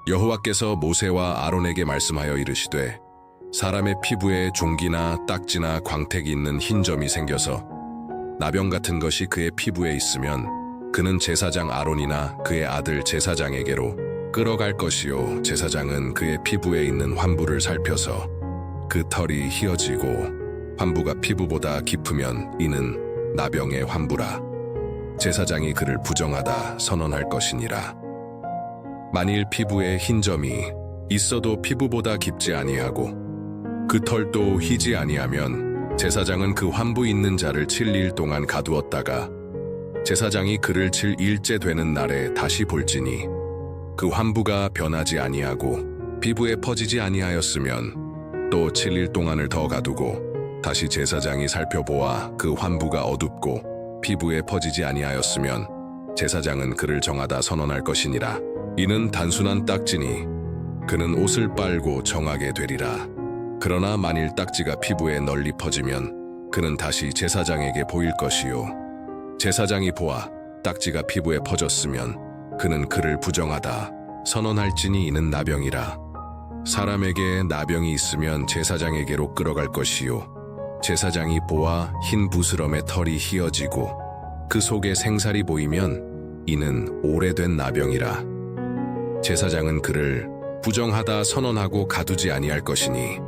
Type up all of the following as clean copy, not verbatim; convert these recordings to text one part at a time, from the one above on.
여호와께서 모세와 아론에게 말씀하여 이르시되 사람의 피부에 종기나 딱지나 광택이 있는 흰 점이 생겨서 나병 같은 것이 그의 피부에 있으면 그는 제사장 아론이나 그의 아들 제사장에게로 끌어갈 것이요 제사장은 그의 피부에 있는 환부를 살펴서 그 털이 휘어지고 환부가 피부보다 깊으면 이는 나병의 환부라. 제사장이 그를 부정하다 선언할 것이니라. 만일 피부에 흰 점이 있어도 피부보다 깊지 아니하고 그 털도 휘지 아니하면 제사장은 그 환부 있는 자를 7일 동안 가두었다가 제사장이 그를 7일째 되는 날에 다시 볼지니 그 환부가 변하지 아니하고 피부에 퍼지지 아니하였으면 또 7일 동안을 더 가두고 다시 제사장이 살펴보아 그 환부가 어둡고 피부에 퍼지지 아니하였으면 제사장은 그를 정하다 선언할 것이니라. 이는 단순한 딱지니 그는 옷을 빨고 정하게 되리라. 그러나 만일 딱지가 피부에 널리 퍼지면 그는 다시 제사장에게 보일 것이요 제사장이 보아 딱지가 피부에 퍼졌으면 그는 그를 부정하다 선언할지니 이는 나병이라. 사람에게 나병이 있으면 제사장에게로 끌어갈 것이요 제사장이 보아 흰 부스럼의 털이 휘어지고 그 속에 생살이 보이면 이는 오래된 나병이라. 제사장은 그를 부정하다 선언하고 가두지 아니할 것이니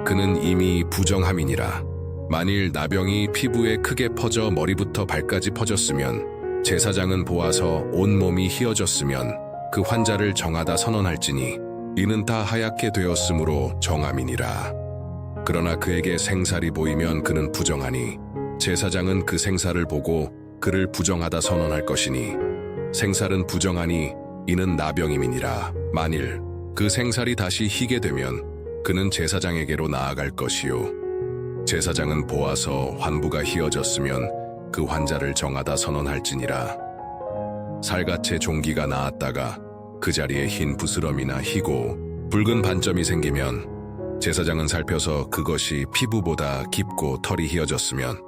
그는 이미 부정함이니라. 만일 나병이 피부에 크게 퍼져 머리부터 발까지 퍼졌으면 제사장은 보아서 온몸이 휘어졌으면 그 환자를 정하다 선언할지니 이는 다 하얗게 되었으므로 정함이니라. 그러나 그에게 생살이 보이면 그는 부정하니 제사장은 그 생살을 보고 그를 부정하다 선언할 것이니 생살은 부정하니 이는 나병임이니라. 만일 그 생살이 다시 희게 되면 그는 제사장에게로 나아갈 것이요 제사장은 보아서 환부가 휘어졌으면 그 환자를 정하다 선언할지니라. 살갗에 종기가 나았다가 그 자리에 흰 부스럼이나 희고 붉은 반점이 생기면 제사장은 살펴서 그것이 피부보다 깊고 털이 휘어졌으면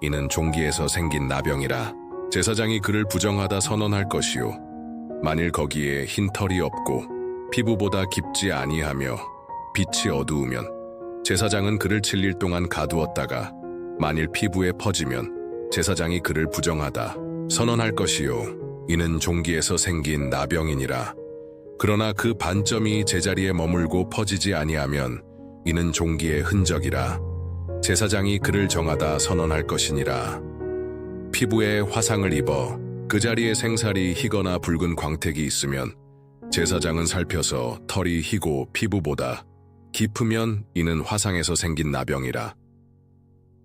이는 종기에서 생긴 나병이라. 제사장이 그를 부정하다 선언할 것이요 만일 거기에 흰 털이 없고 피부보다 깊지 아니하며 빛이 어두우면 제사장은 그를 7일 동안 가두었다가 만일 피부에 퍼지면 제사장이 그를 부정하다 선언할 것이요 이는 종기에서 생긴 나병이니라. 그러나 그 반점이 제자리에 머물고 퍼지지 아니하면 이는 종기의 흔적이라. 제사장이 그를 정하다 선언할 것이니라. 피부에 화상을 입어 그 자리에 생살이 희거나 붉은 광택이 있으면 제사장은 살펴서 털이 희고 피부보다 깊으면 이는 화상에서 생긴 나병이라.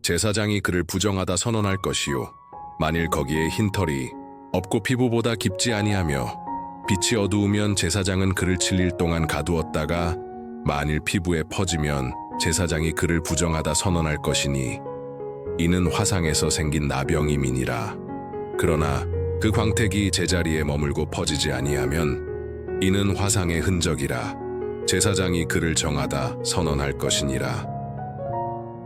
제사장이 그를 부정하다 선언할 것이요 만일 거기에 흰 털이 없고 피부보다 깊지 아니하며 빛이 어두우면 제사장은 그를 7일 동안 가두었다가 만일 피부에 퍼지면 제사장이 그를 부정하다 선언할 것이니 이는 화상에서 생긴 나병임이니라. 그러나 그 광택이 제자리에 머물고 퍼지지 아니하면 이는 화상의 흔적이라. 제사장이 그를 정하다 선언할 것이니라.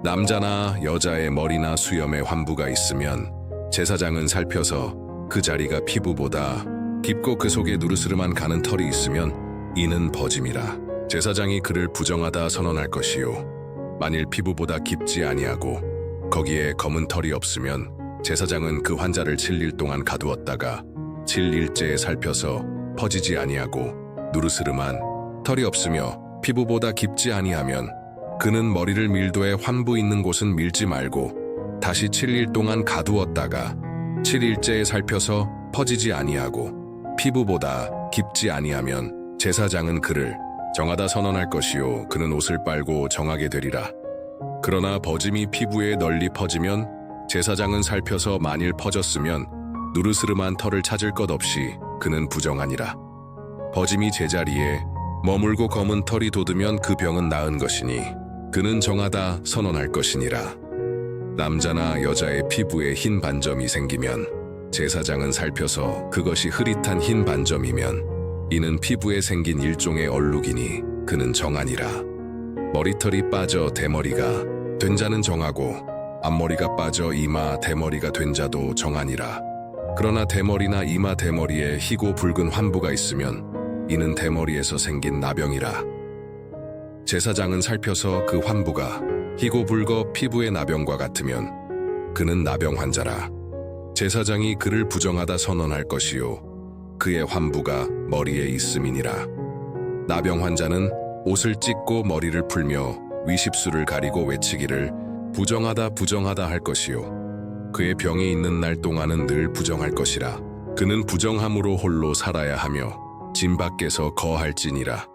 남자나 여자의 머리나 수염에 환부가 있으면 제사장은 살펴서 그 자리가 피부보다 깊고 그 속에 누르스름한 가는 털이 있으면 이는 버짐이라. 제사장이 그를 부정하다 선언할 것이요 만일 피부보다 깊지 아니하고 거기에 검은 털이 없으면 제사장은 그 환자를 7일 동안 가두었다가 7일째에 살펴서 퍼지지 아니하고 누르스름한 털이 없으며 피부보다 깊지 아니하면 그는 머리를 밀도에 환부 있는 곳은 밀지 말고 다시 7일 동안 가두었다가 7일째에 살펴서 퍼지지 아니하고 피부보다 깊지 아니하면 제사장은 그를 정하다 선언할 것이요 그는 옷을 빨고 정하게 되리라. 그러나 버짐이 피부에 널리 퍼지면 제사장은 살펴서 만일 퍼졌으면 누르스름한 털을 찾을 것 없이 그는 부정하니라. 버짐이 제자리에 머물고 검은 털이 돋으면 그 병은 나은 것이니 그는 정하다 선언할 것이니라. 남자나 여자의 피부에 흰 반점이 생기면 제사장은 살펴서 그것이 흐릿한 흰 반점이면 이는 피부에 생긴 일종의 얼룩이니 그는 정하니라. 머리털이 빠져 대머리가 된 자는 정하고 앞머리가 빠져 이마 대머리가 된 자도 정하니라. 그러나 대머리나 이마 대머리에 희고 붉은 환부가 있으면 이는 대머리에서 생긴 나병이라. 제사장은 살펴서 그 환부가 희고 붉어 피부의 나병과 같으면 그는 나병 환자라. 제사장이 그를 부정하다 선언할 것이요 그의 환부가 머리에 있음이니라. 나병 환자는 옷을 찢고 머리를 풀며 위십수를 가리고 외치기를 부정하다 부정하다 할 것이요 그의 병이 있는 날 동안은 늘 부정할 것이라. 그는 부정함으로 홀로 살아야 하며 진 밖에서 거할지니라.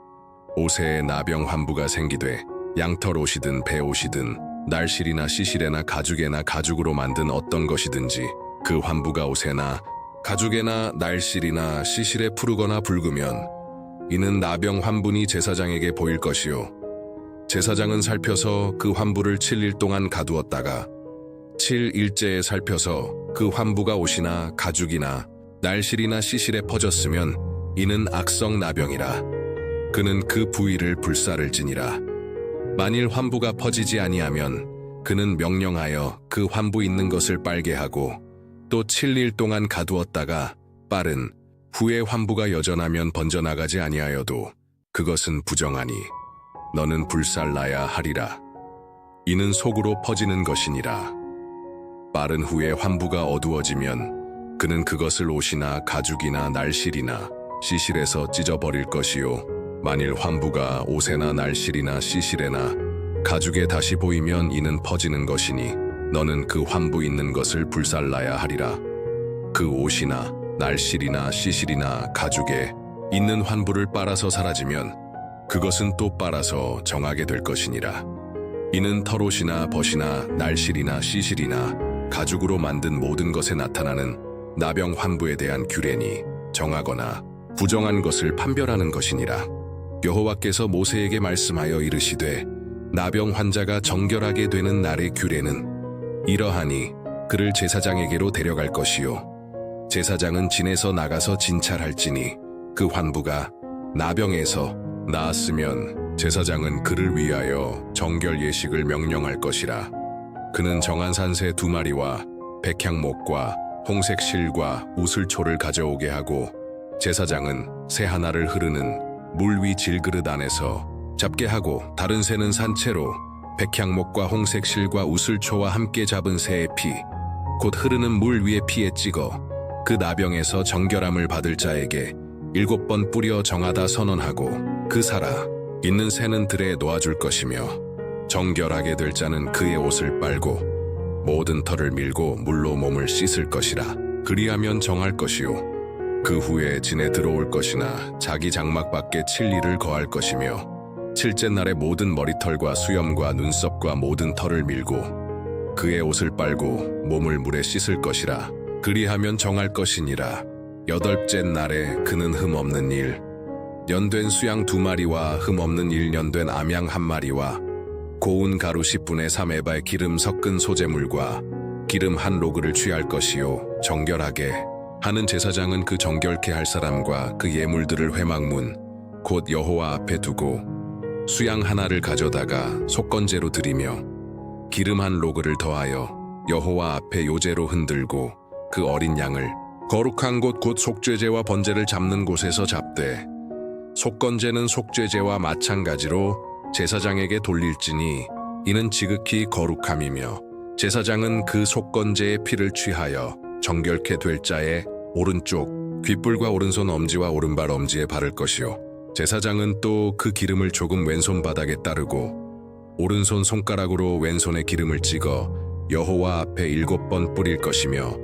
옷에 나병 환부가 생기되 양털 옷이든 배 옷이든 날실이나 시실에나 가죽에나 가죽으로 만든 어떤 것이든지 그 환부가 옷에나 가죽에나 날실이나 시실에 푸르거나 붉으면 이는 나병 환분이 제사장에게 보일 것이요 제사장은 살펴서 그 환부를 7일 동안 가두었다가 7일째에 살펴서 그 환부가 옷이나 가죽이나 날실이나 시실에 퍼졌으면 이는 악성 나병이라. 그는 그 부위를 불사를 지니라. 만일 환부가 퍼지지 아니하면 그는 명령하여 그 환부 있는 것을 빨게 하고 또 7일 동안 가두었다가 빠른 후에 환부가 여전하면 번져나가지 아니하여도 그것은 부정하니 너는 불살라야 하리라. 이는 속으로 퍼지는 것이니라. 빠른 후에 환부가 어두워지면 그는 그것을 옷이나 가죽이나 날실이나 시실에서 찢어버릴 것이요 만일 환부가 옷에나 날실이나 시실에나 가죽에 다시 보이면 이는 퍼지는 것이니 너는 그 환부 있는 것을 불살라야 하리라. 그 옷이나 날실이나 시실이나 가죽에 있는 환부를 빨아서 사라지면 그것은 또 빨아서 정하게 될 것이니라. 이는 털옷이나 벗이나 날실이나 시실이나 가죽으로 만든 모든 것에 나타나는 나병 환부에 대한 규례니 정하거나 부정한 것을 판별하는 것이니라. 여호와께서 모세에게 말씀하여 이르시되 나병 환자가 정결하게 되는 날의 규례는 이러하니 그를 제사장에게로 데려갈 것이요 제사장은 진에서 나가서 진찰할지니 그 환부가 나병에서 나았으면 제사장은 그를 위하여 정결 예식을 명령할 것이라. 그는 정한 산새 2마리와 백향목과 홍색 실과 우슬초를 가져오게 하고 제사장은 새 하나를 흐르는 물 위 질그릇 안에서 잡게 하고 다른 새는 산채로 백향목과 홍색 실과 우슬초와 함께 잡은 새의 피 곧 흐르는 물 위에 피에 찍어 그 나병에서 정결함을 받을 자에게 7번 뿌려 정하다 선언하고 그 살아 있는 새는 들에 놓아줄 것이며 정결하게 될 자는 그의 옷을 빨고 모든 털을 밀고 물로 몸을 씻을 것이라. 그리하면 정할 것이요 그 후에 진에 들어올 것이나 자기 장막 밖에 7일을 거할 것이며 7째 날에 모든 머리털과 수염과 눈썹과 모든 털을 밀고 그의 옷을 빨고 몸을 물에 씻을 것이라. 그리하면 정할 것이니라. 8째 날에 그는 흠없는 일 연된 수양 2마리와 흠없는 일 연된 암양 1마리와 고운 가루 10분의 3에바의 기름 섞은 소재물과 기름 1로그를 취할 것이요 정결하게 하는 제사장은 그 정결케 할 사람과 그 예물들을 회막문 곧 여호와 앞에 두고 수양 하나를 가져다가 속건제로 드리며 기름 1로그를 더하여 여호와 앞에 요제로 흔들고 그 어린 양을 거룩한 곳 곧 속죄제와 번제를 잡는 곳에서 잡되 속건제는 속죄제와 마찬가지로 제사장에게 돌릴지니 이는 지극히 거룩함이며 제사장은 그 속건제의 피를 취하여 정결케 될 자의 오른쪽 귓불과 오른손 엄지와 오른발 엄지에 바를 것이요 제사장은 또 그 기름을 조금 왼손 바닥에 따르고 오른손 손가락으로 왼손에 기름을 찍어 여호와 앞에 7번 뿌릴 것이며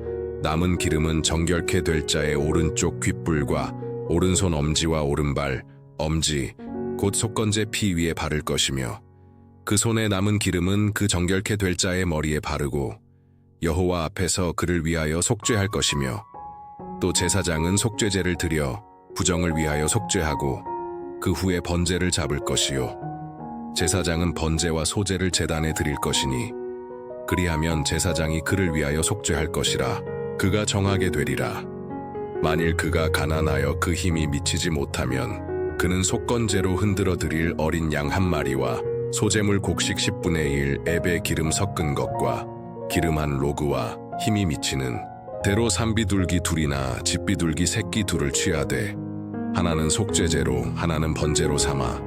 남은 기름은 정결케 될 자의 오른쪽 귓불과 오른손 엄지와 오른발 엄지 곧 속건제 피 위에 바를 것이며 그 손에 남은 기름은 그 정결케 될 자의 머리에 바르고 여호와 앞에서 그를 위하여 속죄할 것이며 또 제사장은 속죄제를 드려 부정을 위하여 속죄하고 그 후에 번제를 잡을 것이요 제사장은 번제와 소제를 제단에 드릴 것이니 그리하면 제사장이 그를 위하여 속죄할 것이라. 그가 정하게 되리라. 만일 그가 가난하여 그 힘이 미치지 못하면 그는 속건제로 흔들어 드릴 어린 양 1마리와 소재물 곡식 10분의 1 앱에 기름 섞은 것과 기름 1로그와 힘이 미치는 대로 산비둘기 2이나 집비둘기 새끼 2를 취하되 하나는 속죄제로, 하나는 번제로 삼아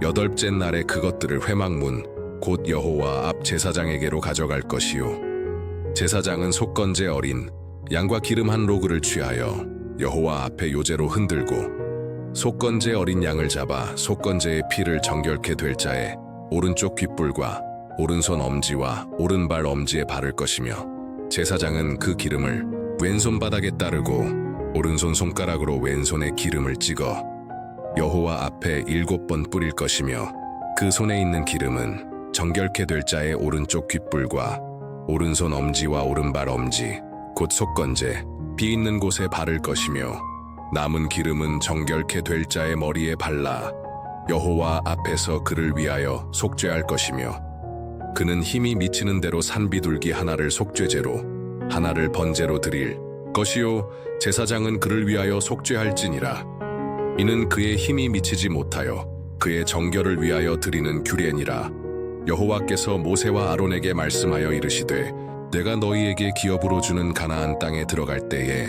8째 날에 그것들을 회막문 곧 여호와 앞 제사장에게로 가져갈 것이요 제사장은 속건제 어린 양과 기름 한 로그를 취하여 여호와 앞에 요제로 흔들고 속건제 어린 양을 잡아 속건제의 피를 정결케 될 자의 오른쪽 귓불과 오른손 엄지와 오른발 엄지에 바를 것이며 제사장은 그 기름을 왼손 바닥에 따르고 오른손 손가락으로 왼손에 기름을 찍어 여호와 앞에 7번 뿌릴 것이며 그 손에 있는 기름은 정결케 될 자의 오른쪽 귓불과 오른손 엄지와 오른발 엄지 곧 속건제 비 있는 곳에 바를 것이며 남은 기름은 정결케 될 자의 머리에 발라 여호와 앞에서 그를 위하여 속죄할 것이며 그는 힘이 미치는 대로 산비둘기 하나를 속죄제로 하나를 번제로 드릴 것이요 제사장은 그를 위하여 속죄할지니라. 이는 그의 힘이 미치지 못하여 그의 정결을 위하여 드리는 규례니라. 여호와께서 모세와 아론에게 말씀하여 이르시되 내가 너희에게 기업으로 주는 가나안 땅에 들어갈 때에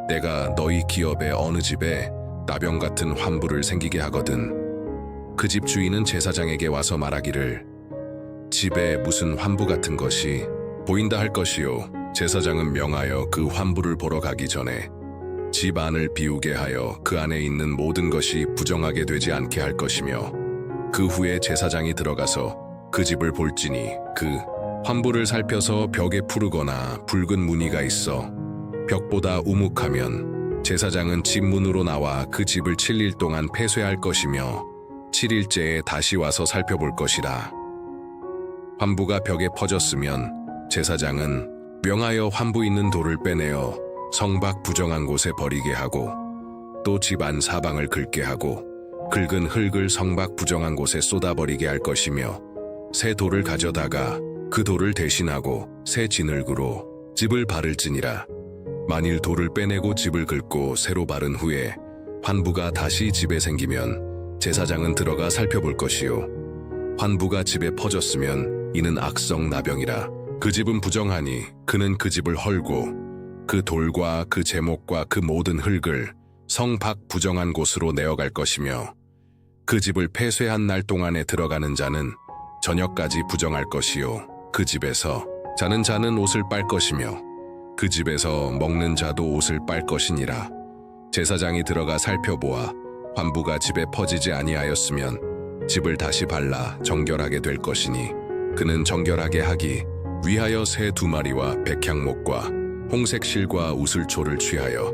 내가 너희 기업의 어느 집에 나병 같은 환부를 생기게 하거든 그 집 주인은 제사장에게 와서 말하기를 집에 무슨 환부 같은 것이 보인다 할 것이요 제사장은 명하여 그 환부를 보러 가기 전에 집 안을 비우게 하여 그 안에 있는 모든 것이 부정하게 되지 않게 할 것이며 그 후에 제사장이 들어가서 그 집을 볼지니 그 환부를 살펴서 벽에 푸르거나 붉은 무늬가 있어 벽보다 우묵하면 제사장은 집 문으로 나와 그 집을 7일 동안 폐쇄할 것이며 7일째에 다시 와서 살펴볼 것이라. 환부가 벽에 퍼졌으면 제사장은 명하여 환부 있는 돌을 빼내어 성밖 부정한 곳에 버리게 하고 또 집 안 사방을 긁게 하고 긁은 흙을 성밖 부정한 곳에 쏟아버리게 할 것이며 새 돌을 가져다가 그 돌을 대신하고 새 진흙으로 집을 바를지니라. 만일 돌을 빼내고 집을 긁고 새로 바른 후에 환부가 다시 집에 생기면 제사장은 들어가 살펴볼 것이요 환부가 집에 퍼졌으면 이는 악성 나병이라. 그 집은 부정하니 그는 그 집을 헐고 그 돌과 그 제목과 그 모든 흙을 성 밖 부정한 곳으로 내어갈 것이며 그 집을 폐쇄한 날 동안에 들어가는 자는 저녁까지 부정할 것이요 그 집에서 자는 자는 옷을 빨 것이며 그 집에서 먹는 자도 옷을 빨 것이니라. 제사장이 들어가 살펴보아 환부가 집에 퍼지지 아니하였으면 집을 다시 발라 정결하게 될 것이니 그는 정결하게 하기 위하여 새 2마리와 백향목과 홍색 실과 우슬초를 취하여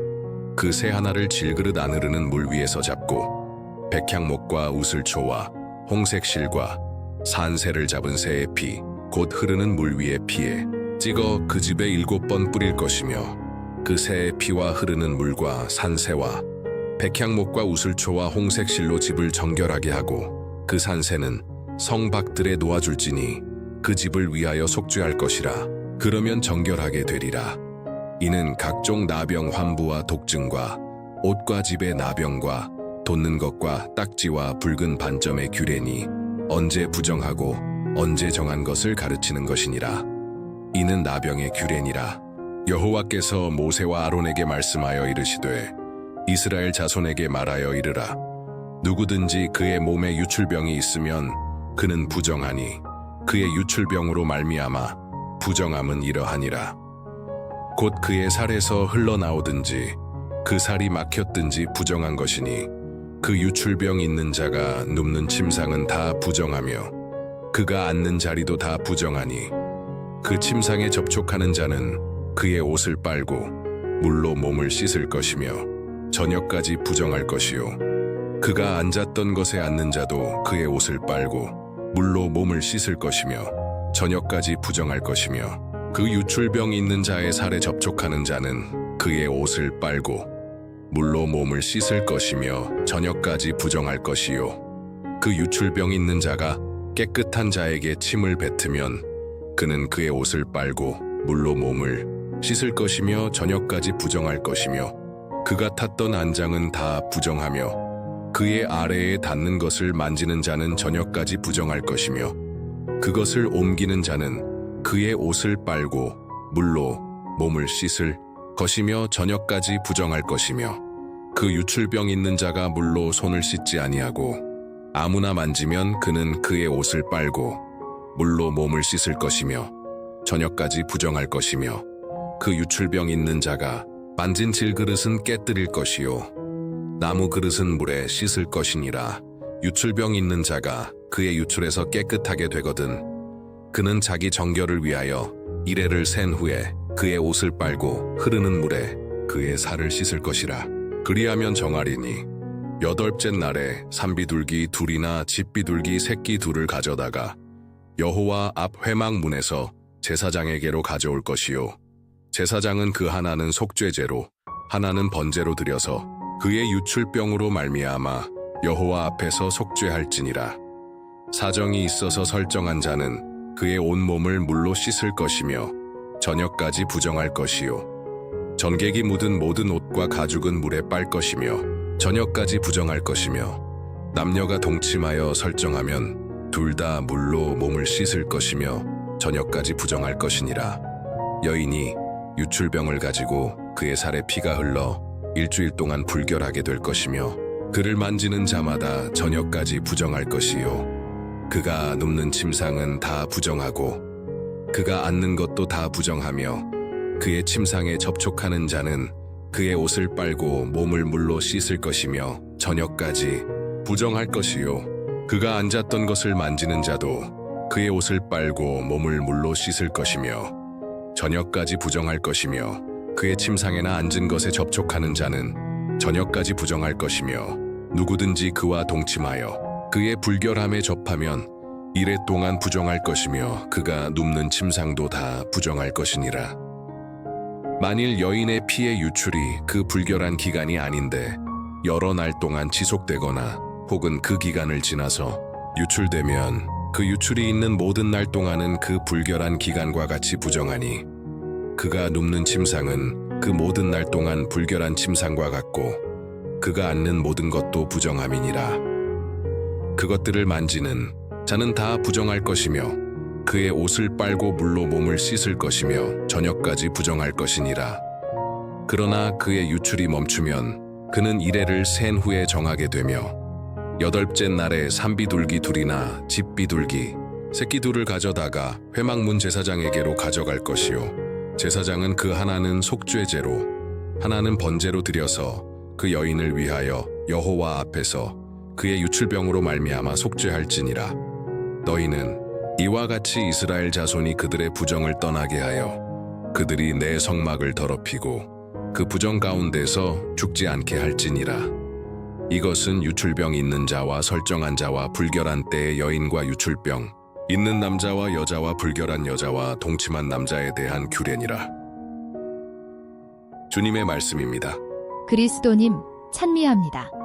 그 새 하나를 질그릇 안 흐르는 물 위에서 잡고 백향목과 우슬초와 홍색 실과 산새를 잡은 새의 피 곧 흐르는 물 위에 피에 찍어 그 집에 7번 뿌릴 것이며 그 새의 피와 흐르는 물과 산새와 백향목과 우슬초와 홍색 실로 집을 정결하게 하고 그 산새는 성 밖들에 놓아줄지니 그 집을 위하여 속죄할 것이라. 그러면 정결하게 되리라. 이는 각종 나병 환부와 독증과 옷과 집의 나병과 돋는 것과 딱지와 붉은 반점의 규례니 언제 부정하고 언제 정한 것을 가르치는 것이니라. 이는 나병의 규례니라. 여호와께서 모세와 아론에게 말씀하여 이르시되 이스라엘 자손에게 말하여 이르라. 누구든지 그의 몸에 유출병이 있으면 그는 부정하니 그의 유출병으로 말미암아 부정함은 이러하니라. 곧 그의 살에서 흘러나오든지 그 살이 막혔든지 부정한 것이니 그 유출병 있는 자가 눕는 침상은 다 부정하며 그가 앉는 자리도 다 부정하니 그 침상에 접촉하는 자는 그의 옷을 빨고 물로 몸을 씻을 것이며 저녁까지 부정할 것이요 그가 앉았던 것에 앉는 자도 그의 옷을 빨고 물로 몸을 씻을 것이며 저녁까지 부정할 것이며 그 유출병 있는 자의 살에 접촉하는 자는 그의 옷을 빨고 물로 몸을 씻을 것이며 저녁까지 부정할 것이요 그 유출병 있는 자가 깨끗한 자에게 침을 뱉으면 그는 그의 옷을 빨고 물로 몸을 씻을 것이며 저녁까지 부정할 것이며 그가 탔던 안장은 다 부정하며 그의 아래에 닿는 것을 만지는 자는 저녁까지 부정할 것이며 그것을 옮기는 자는 그의 옷을 빨고 물로 몸을 씻을 것이며 저녁까지 부정할 것이며 그 유출병 있는 자가 물로 손을 씻지 아니하고 아무나 만지면 그는 그의 옷을 빨고 물로 몸을 씻을 것이며 저녁까지 부정할 것이며 그 유출병 있는 자가 만진 질그릇은 깨뜨릴 것이요 나무 그릇은 물에 씻을 것이니라. 유출병 있는 자가 그의 유출에서 깨끗하게 되거든 그는 자기 정결을 위하여 이레를 센 후에 그의 옷을 빨고 흐르는 물에 그의 살을 씻을 것이라. 그리하면 정하리니 여덟째 날에 산비둘기 둘이나 집비둘기 새끼 둘을 가져다가 여호와 앞 회막문에서 제사장에게로 가져올 것이요 제사장은 그 하나는 속죄제로 하나는 번제로 드려서 그의 유출병으로 말미암아 여호와 앞에서 속죄할지니라. 사정이 있어서 설정한 자는 그의 온몸을 물로 씻을 것이며 저녁까지 부정할 것이요 전객이 묻은 모든 옷과 가죽은 물에 빨 것이며 저녁까지 부정할 것이며 남녀가 동침하여 설정하면 둘 다 물로 몸을 씻을 것이며 저녁까지 부정할 것이니라. 여인이 유출병을 가지고 그의 살에 피가 흘러 일주일 동안 불결하게 될 것이며 그를 만지는 자마다 저녁까지 부정할 것이요 그가 눕는 침상은 다 부정하고 그가 앉는 것도 다 부정하며 그의 침상에 접촉하는 자는 그의 옷을 빨고 몸을 물로 씻을 것이며 저녁까지 부정할 것이요 그가 앉았던 것을 만지는 자도 그의 옷을 빨고 몸을 물로 씻을 것이며 저녁까지 부정할 것이며 그의 침상에나 앉은 것에 접촉하는 자는 저녁까지 부정할 것이며 누구든지 그와 동침하여 그의 불결함에 접하면 이레 동안 부정할 것이며 그가 눕는 침상도 다 부정할 것이니라. 만일 여인의 피의 유출이 그 불결한 기간이 아닌데 여러 날 동안 지속되거나 혹은 그 기간을 지나서 유출되면 그 유출이 있는 모든 날 동안은 그 불결한 기간과 같이 부정하니 그가 눕는 침상은 그 모든 날 동안 불결한 침상과 같고 그가 앉는 모든 것도 부정함이니라. 그것들을 만지는 자는 다 부정할 것이며 그의 옷을 빨고 물로 몸을 씻을 것이며 저녁까지 부정할 것이니라. 그러나 그의 유출이 멈추면 그는 이레를 센 후에 정하게 되며 여덟째 날에 산비둘기 둘이나 집비둘기 새끼 둘을 가져다가 회막문 제사장에게로 가져갈 것이요 제사장은 그 하나는 속죄제로 하나는 번제로 드려서 그 여인을 위하여 여호와 앞에서 그의 유출병으로 말미암아 속죄할지니라. 너희는 이와 같이 이스라엘 자손이 그들의 부정을 떠나게 하여 그들이 내 성막을 더럽히고 그 부정 가운데서 죽지 않게 할지니라. 이것은 유출병 있는 자와 설정한 자와 불결한 때의 여인과 유출병 있는 남자와 여자와 불결한 여자와 동침한 남자에 대한 규례니라. 주님의 말씀입니다. 그리스도님, 찬미합니다.